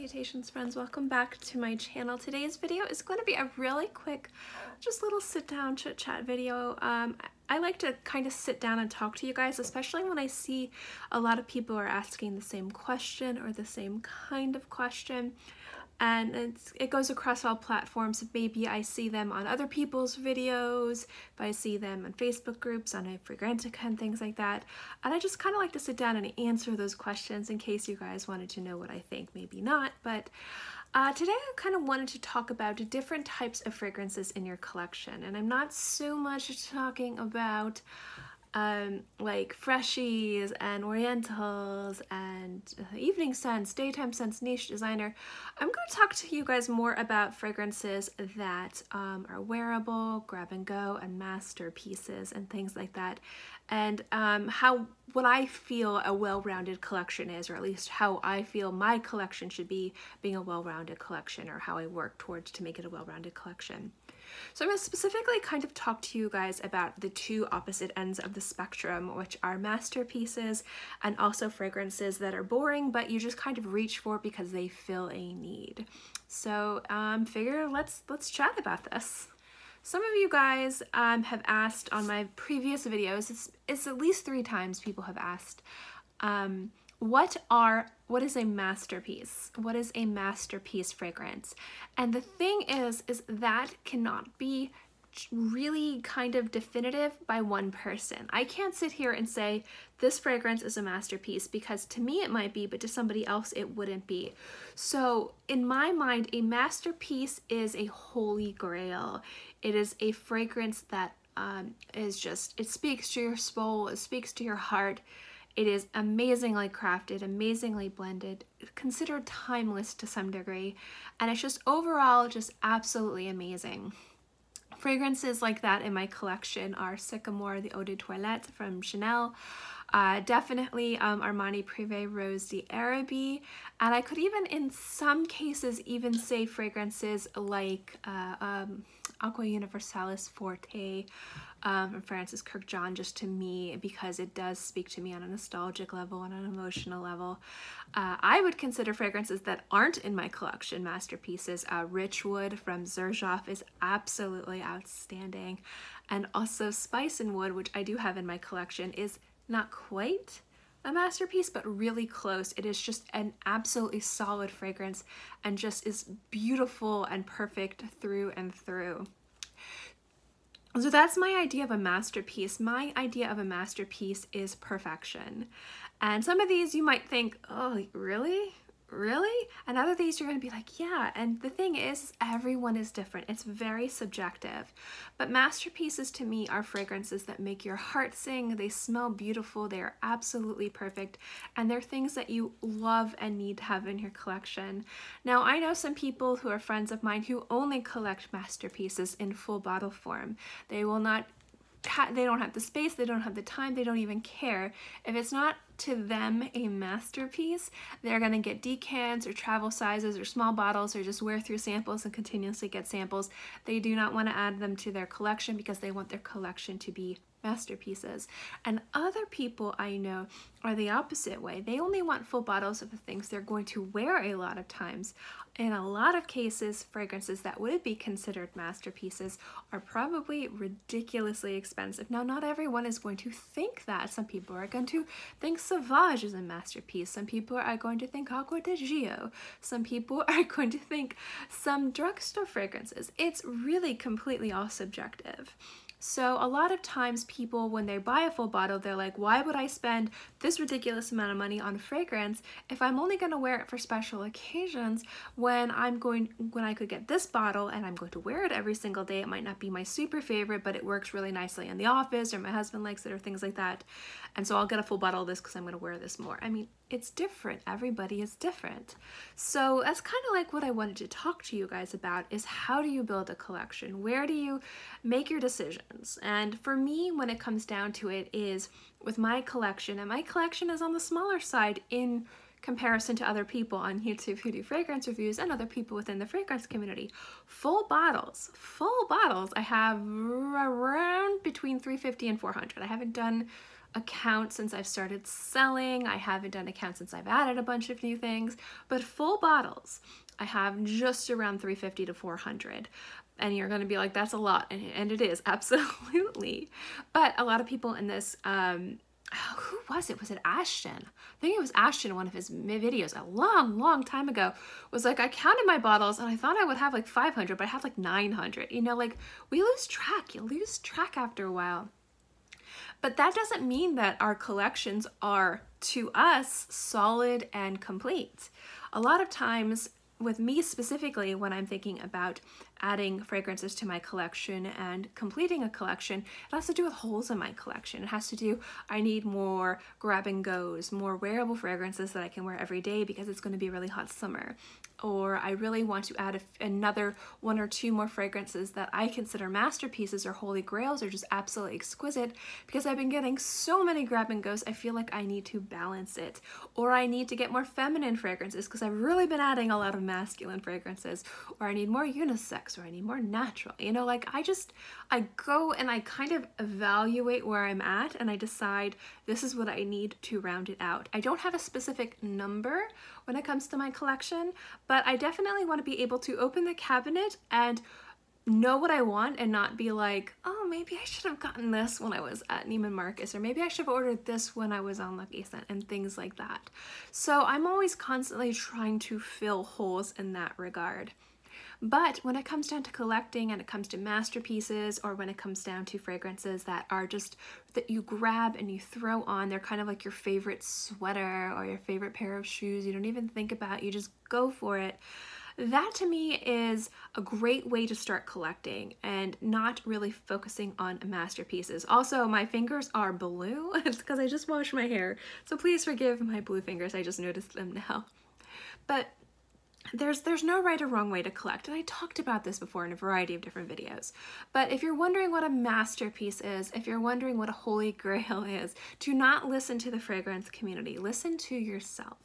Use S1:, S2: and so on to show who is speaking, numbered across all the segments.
S1: Salutations friends, welcome back to my channel. Today's video is going to be a really quick, just little sit down chit chat video. I like to kind of sit down and talk to you guys, especially when I see a lot of people are asking the same question or the same kind of question. And it goes across all platforms. Maybe I see them on other people's videos, if I see them on Facebook groups, on a Fragrantica and things like that. And I just kind of like to sit down and answer those questions in case you guys wanted to know what I think, maybe not. But today I kind of wanted to talk about different types of fragrances in your collection. And I'm not so much talking about like freshies and orientals and evening scents, daytime scents, niche designer. I'm going to talk to you guys more about fragrances that are wearable, grab and go, and masterpieces and things like that, and what I feel a well-rounded collection is, or at least how I feel my collection should be, being a well-rounded collection, or how I work towards to make it a well-rounded collection. So I'm going to specifically kind of talk to you guys about the two opposite ends of the spectrum, which are masterpieces and also fragrances that are boring, but you just kind of reach for because they fill a need. So figure let's chat about this. Some of you guys have asked on my previous videos, it's at least 3 times people have asked, what is a masterpiece? What is a masterpiece fragrance? And the thing is that cannot be really kind of definitive by one person. I can't sit here and say this fragrance is a masterpiece, because to me it might be, but to somebody else it wouldn't be. So in my mind, a masterpiece is a holy grail. It is a fragrance that is just, it speaks to your soul, it speaks to your heart. It is amazingly crafted, amazingly blended, considered timeless to some degree, and it's just overall just absolutely amazing. Fragrances like that in my collection are Sycamore, the Eau de Toilette from Chanel, definitely Armani Privé Rose d'Arabie, and I could even in some cases even say fragrances like Aqua Universalis Forte from Francis Kirk John, just to me, because it does speak to me on a nostalgic level and an emotional level. I would consider fragrances that aren't in my collection masterpieces. Richwood from Xerjoff is absolutely outstanding, and also Spice and Wood, which I do have in my collection, is not quite a masterpiece, but really close. It is just an absolutely solid fragrance and just is beautiful and perfect through and through. So that's my idea of a masterpiece. My idea of a masterpiece is perfection. And some of these you might think, oh, really? Really? And other things you're going to be like, yeah. And the thing is, everyone is different. It's very subjective. But masterpieces to me are fragrances that make your heart sing. They smell beautiful. They are absolutely perfect. And they're things that you love and need to have in your collection. Now, I know some people who are friends of mine who only collect masterpieces in full bottle form. They will not they don't have the space, they don't have the time, they don't even care. If it's not to them a masterpiece, they're gonna get decants or travel sizes or small bottles, or just wear through samples and continuously get samples. They do not want to add them to their collection because they want their collection to be masterpieces. And other people I know are the opposite way. They only want full bottles of the things they're going to wear a lot of times. In a lot of cases, fragrances that would be considered masterpieces are probably ridiculously expensive. Now, not everyone is going to think that. Some people are going to think Sauvage is a masterpiece. Some people are going to think Acqua di Gio. Some people are going to think some drugstore fragrances. It's really completely all subjective. So a lot of times people, when they buy a full bottle, they're like, why would I spend this ridiculous amount of money on fragrance if I'm only going to wear it for special occasions, when I could get this bottle and I'm going to wear it every single day? It might not be my super favorite, but it works really nicely in the office, or my husband likes it, or things like that. And so I'll get a full bottle of this because I'm going to wear this more. I mean, it's different. Everybody is different. So that's kind of like what I wanted to talk to you guys about, is how do you build a collection? Where do you make your decisions? And for me, when it comes down to it, is with my collection, and my collection is on the smaller side in comparison to other people on YouTube who do fragrance reviews and other people within the fragrance community. Full bottles, I have around between 350 and 400. I haven't done account since I've started selling. I haven't done accounts since I've added a bunch of new things, but full bottles, I have just around 350 to 400. And you're going to be like, that's a lot. And it is, absolutely. But a lot of people in this, who was it? Was it Ashton? I think it was Ashton in one of his videos a long time ago, was like, I counted my bottles and I thought I would have like 500, but I had like 900. You know, like we lose track. You lose track after a while. But that doesn't mean that our collections are, to us, solid and complete. A lot of times, with me specifically, when I'm thinking about adding fragrances to my collection and completing a collection, it has to do with holes in my collection. It has to do, I need more grab and goes, more wearable fragrances that I can wear every day because it's going to be a really hot summer. Or I really want to add another 1 or 2 more fragrances that I consider masterpieces or holy grails or just absolutely exquisite, because I've been getting so many grab and goes, I feel like I need to balance it. Or I need to get more feminine fragrances because I've really been adding a lot of masculine fragrances. Or I need more unisex, or I need more natural. You know, like I go and I kind of evaluate where I'm at and I decide this is what I need to round it out. I don't have a specific number when it comes to my collection, but I definitely want to be able to open the cabinet and know what I want and not be like, oh, maybe I should have gotten this when I was at Neiman Marcus, or maybe I should have ordered this when I was on Lucky Scent, and things like that. So I'm always constantly trying to fill holes in that regard. But when it comes down to collecting and it comes to masterpieces, or when it comes down to fragrances that are just that you grab and you throw on, they're kind of like your favorite sweater or your favorite pair of shoes, you don't even think about it, you just go for it. That to me is a great way to start collecting and not really focusing on masterpieces. Also, my fingers are blue. It's because I just washed my hair. So please forgive my blue fingers. I just noticed them now. But there's no right or wrong way to collect, and I talked about this before in a variety of different videos. But if you're wondering what a masterpiece is, if you're wondering what a holy grail is, do not listen to the fragrance community. Listen to yourself.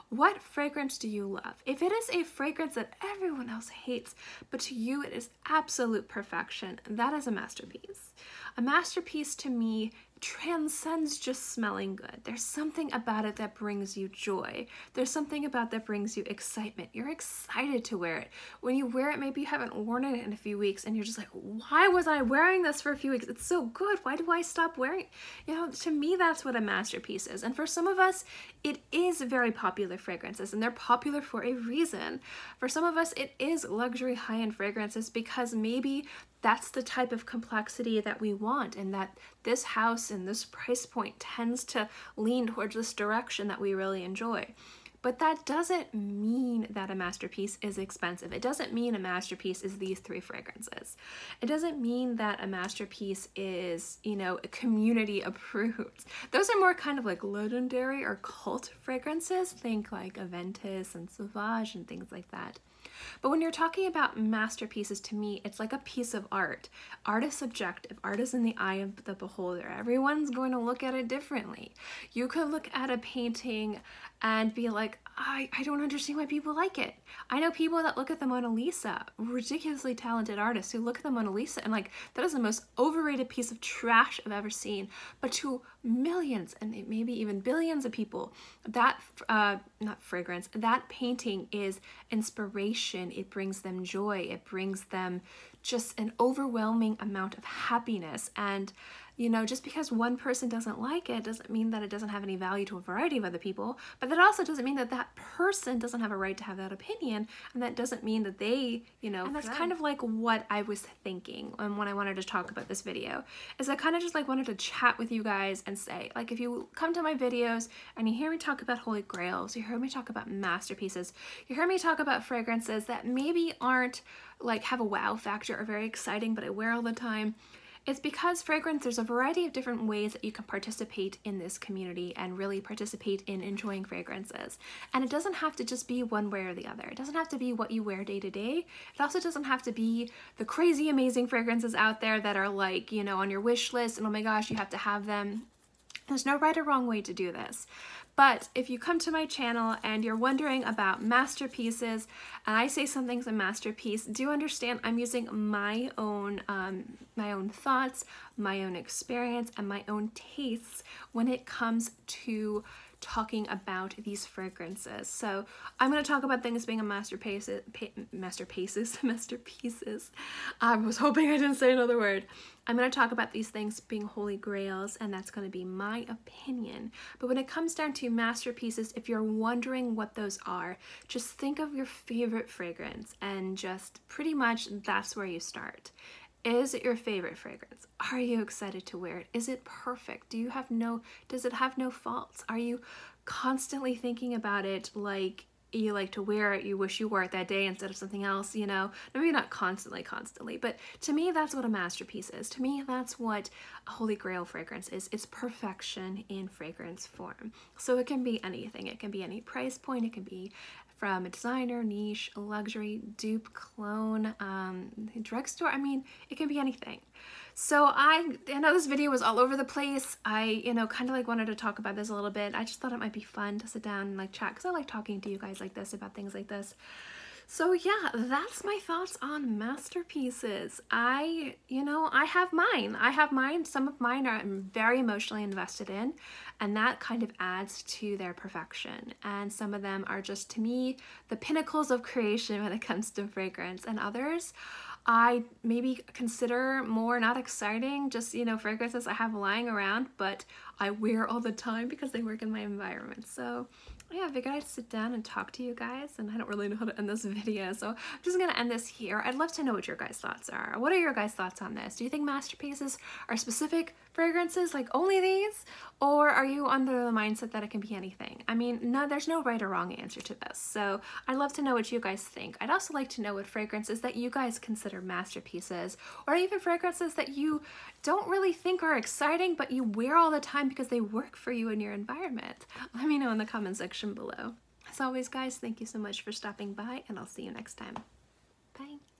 S1: What fragrance do you love? If it is a fragrance that everyone else hates, but to you it is absolute perfection, that is a masterpiece. A masterpiece to me transcends just smelling good. There's something about it that brings you joy. There's something about that brings you excitement. You're excited to wear it. When you wear it, maybe you haven't worn it in a few weeks and you're just like, why was I wearing this for a few weeks? It's so good. Why do I stop wearing it? You know, to me, that's what a masterpiece is. And for some of us, it is very popular fragrances, and they're popular for a reason. For some of us, it is luxury high-end fragrances because maybe that's the type of complexity that we want, and that this house and this price point tends to lean towards this direction that we really enjoy. But that doesn't mean that a masterpiece is expensive. It doesn't mean a masterpiece is these 3 fragrances. It doesn't mean that a masterpiece is, you know, community approved. Those are more kind of like legendary or cult fragrances. Think like Aventus and Sauvage and things like that. But when you're talking about masterpieces, to me, it's like a piece of art. Art is subjective. Art is in the eye of the beholder. Everyone's going to look at it differently. You could look at a painting and be like, I don't understand why people like it. I know people that look at the Mona Lisa, ridiculously talented artists who look at the Mona Lisa and like, that is the most overrated piece of trash I've ever seen. But to millions and maybe even billions of people, that, not fragrance, that painting is inspiration. It brings them joy. It brings them just an overwhelming amount of happiness. And you know, just because one person doesn't like it doesn't mean that it doesn't have any value to a variety of other people, but that also doesn't mean that that person doesn't have a right to have that opinion, and that doesn't mean that they, you know, and that's kind of like what I was thinking when I wanted to talk about this video, is I kind of just like wanted to chat with you guys and say, like, if you come to my videos and you hear me talk about holy grails, you hear me talk about masterpieces, you hear me talk about fragrances that maybe aren't like have a wow factor or very exciting, but I wear all the time, it's because fragrance, there's a variety of different ways that you can participate in this community and really participate in enjoying fragrances. And it doesn't have to just be one way or the other. It doesn't have to be what you wear day to day. It also doesn't have to be the crazy amazing fragrances out there that are like, you know, on your wish list and oh my gosh, you have to have them. There's no right or wrong way to do this. But if you come to my channel and you're wondering about masterpieces, and I say something's a masterpiece, do understand I'm using my own thoughts, my own experience and my own tastes when it comes to talking about these fragrances. So I'm going to talk about things being a masterpieces. I was hoping I didn't say another word. I'm going to talk about these things being holy grails, and that's going to be my opinion. But when it comes down to masterpieces, if you're wondering what those are, just think of your favorite fragrance, and just pretty much that's where you start. Is it your favorite fragrance? Are you excited to wear it? Is it perfect? Does it have no faults? Are you constantly thinking about it like you like to wear it, you wish you wore it that day instead of something else, you know? Maybe not constantly, but to me, that's what a masterpiece is. To me, that's what a holy grail fragrance is. It's perfection in fragrance form. So it can be anything. It can be any price point. It can be from a designer, niche, luxury, dupe, clone, drugstore. I mean, it can be anything. So I know this video was all over the place. I, kind of like wanted to talk about this a little bit. I just thought it might be fun to sit down and like chat, because I like talking to you guys like this about things like this. So yeah, that's my thoughts on masterpieces. I have mine. Some of mine I'm very emotionally invested in, and that kind of adds to their perfection. And some of them are just, to me, the pinnacles of creation when it comes to fragrance. And others I maybe consider more not exciting, just, fragrances I have lying around, but I wear all the time because they work in my environment. So yeah, I figured I'd sit down and talk to you guys, and I don't really know how to end this video, so I'm just gonna end this here. I'd love to know what your guys' thoughts are. What are your guys' thoughts on this? Do you think masterpieces are specific fragrances, like only these? Or are you under the mindset that it can be anything? I mean, no, there's no right or wrong answer to this, so I'd love to know what you guys think. I'd also like to know what fragrances that you guys consider masterpieces, or even fragrances that you don't really think are exciting, but you wear all the time because they work for you in your environment. Let me know in the comment section below. As always, guys, thank you so much for stopping by, and I'll see you next time. Bye.